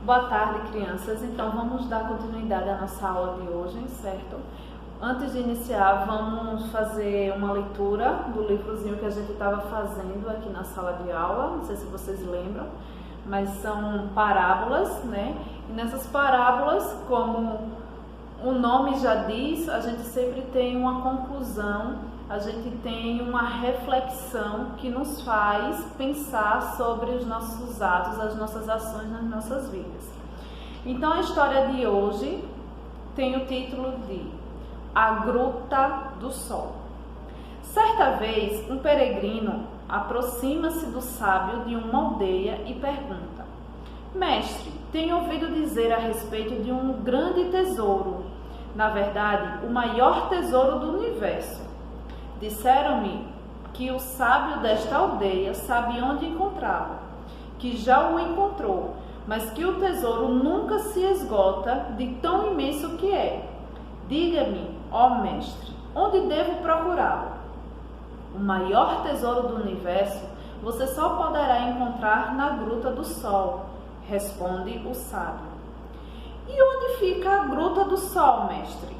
Boa tarde, crianças. Então, vamos dar continuidade à nossa aula de hoje, certo? Antes de iniciar, vamos fazer uma leitura do livrozinho que a gente estava fazendo aqui na sala de aula. Não sei se vocês lembram, mas são parábolas, né? E nessas parábolas, como o nome já diz, a gente sempre tem uma conclusão, a gente tem uma reflexão que nos faz pensar sobre os nossos atos, as nossas ações nas nossas vidas. Então, a história de hoje tem o título de A Gruta do Sol. Certa vez, um peregrino aproxima-se do sábio de uma aldeia e pergunta: Mestre, tenho ouvido dizer a respeito de um grande tesouro, na verdade, o maior tesouro do universo. Disseram-me que o sábio desta aldeia sabe onde encontrá-lo, que já o encontrou, mas que o tesouro nunca se esgota de tão imenso que é. Diga-me, ó mestre, onde devo procurá-lo? O maior tesouro do universo você só poderá encontrar na Gruta do Sol, responde o sábio. E onde fica a Gruta do Sol, mestre?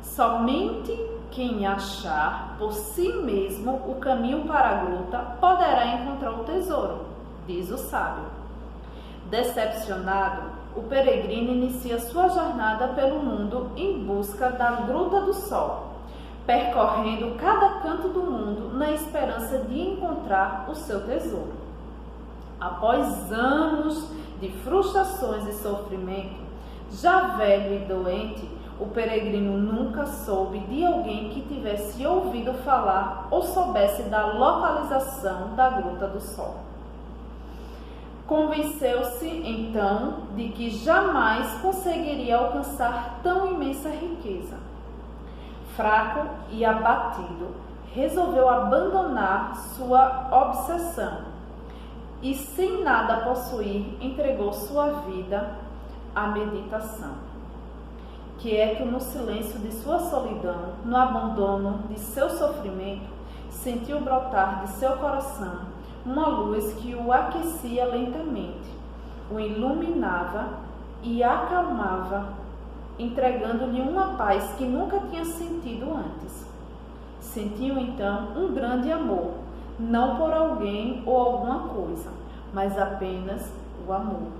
Somente quem achar por si mesmo o caminho para a gruta poderá encontrar o tesouro, diz o sábio. Decepcionado, o peregrino inicia sua jornada pelo mundo em busca da Gruta do Sol, percorrendo cada canto do mundo na esperança de encontrar o seu tesouro. Após anos de frustrações e sofrimento, já velho e doente, o peregrino nunca soube de alguém que tivesse ouvido falar ou soubesse da localização da Gruta do Sol. Convenceu-se, então, de que jamais conseguiria alcançar tão imensa riqueza. Fraco e abatido, resolveu abandonar sua obsessão e, sem nada possuir, entregou sua vida à meditação. Quieto no silêncio de sua solidão, no abandono de seu sofrimento, sentiu brotar de seu coração uma luz que o aquecia lentamente, o iluminava e acalmava, entregando-lhe uma paz que nunca tinha sentido antes. Sentiu então um grande amor, não por alguém ou alguma coisa, mas apenas o amor,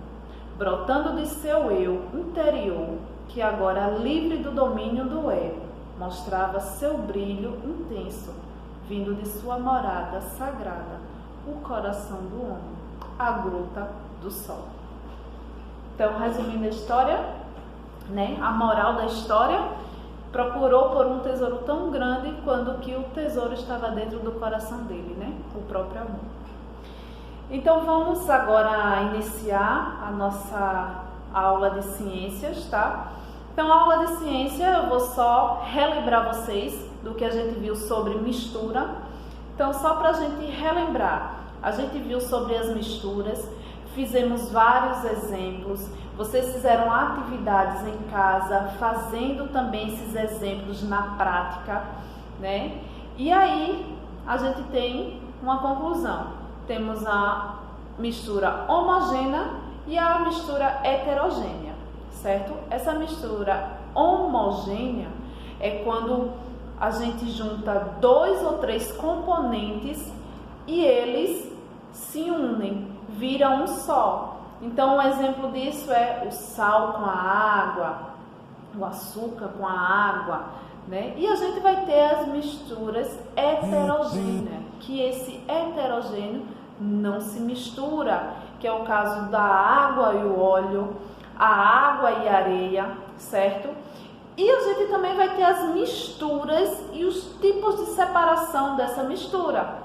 brotando de seu eu interior, que agora, livre do domínio do ego, mostrava seu brilho intenso, vindo de sua morada sagrada, o coração do homem, a Gruta do Sol. Então, resumindo a história, a moral da história, procurou por um tesouro tão grande quanto que o tesouro estava dentro do coração dele, o próprio amor. Então, vamos agora iniciar a nossa aula de ciências, tá? Então, a aula de ciência, eu vou só relembrar vocês do que a gente viu sobre mistura. Então, só para a gente relembrar, a gente viu sobre as misturas, fizemos vários exemplos, vocês fizeram atividades em casa, fazendo também esses exemplos na prática, E aí, a gente tem uma conclusão. Temos a mistura homogênea e a mistura heterogênea. Certo? Essa mistura homogênea é quando a gente junta 2 ou 3 componentes e eles se unem, viram um só. Então, um exemplo disso é o sal com a água, o açúcar com a água, E a gente vai ter as misturas heterogêneas, que esse heterogêneo não se mistura, que é o caso da água e o óleo, a água e a areia, certo? E a gente também vai ter as misturas e os tipos de separação dessa mistura.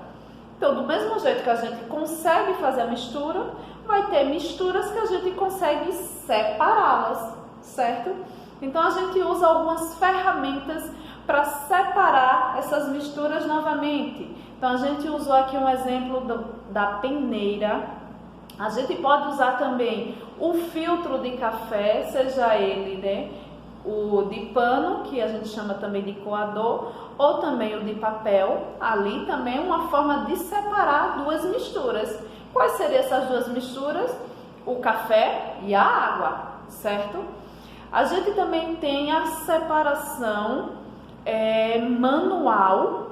Então, do mesmo jeito que a gente consegue fazer a mistura, vai ter misturas que a gente consegue separá-las, certo? Então, a gente usa algumas ferramentas para separar essas misturas novamente. Então, a gente usou aqui um exemplo da peneira. A gente pode usar também o filtro de café, seja ele, o de pano, que a gente chama também de coador, ou também o de papel. Ali também é uma forma de separar duas misturas. Quais seriam essas duas misturas? o café e a água, certo? A gente também tem a separação manual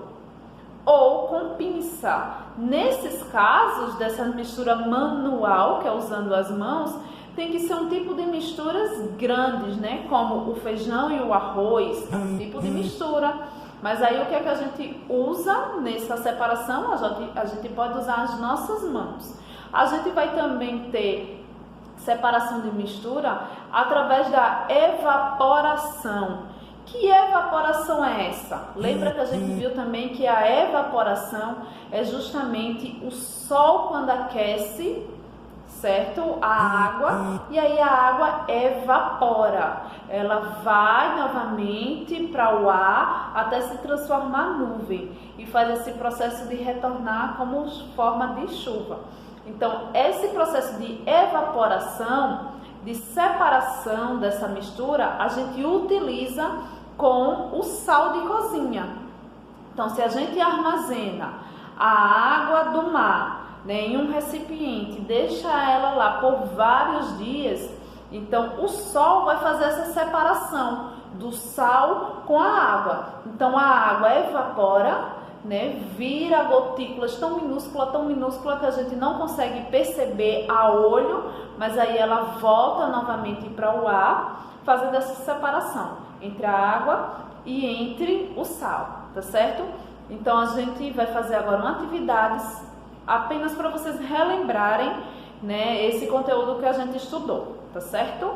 ou com pinça. Nesses casos, dessa mistura manual, que é usando as mãos, tem que ser um tipo de misturas grandes, né? Como o feijão e o arroz, um tipo de mistura. Mas aí o que é que a gente usa nessa separação? A gente pode usar as nossas mãos. A gente vai também ter separação de mistura através da evaporação. Que evaporação é essa? Lembra que a gente viu também que a evaporação é justamente o sol quando aquece, certo? A água, e aí a água evapora. Ela vai novamente para o ar até se transformar em nuvem e faz esse processo de retornar como forma de chuva. Então, esse processo de evaporação, de separação dessa mistura, a gente utiliza com o sal de cozinha. Então, se a gente armazena a água do mar, né, em um recipiente, deixa ela lá por vários dias, então o sol vai fazer essa separação do sal com a água. Então, a água evapora, né, vira gotículas tão minúscula que a gente não consegue perceber a olho, mas aí ela volta novamente para o ar, fazendo essa separação entre a água e entre o sal, tá certo? Então a gente vai fazer agora uma atividade apenas para vocês relembrarem, né, esse conteúdo que a gente estudou, tá certo?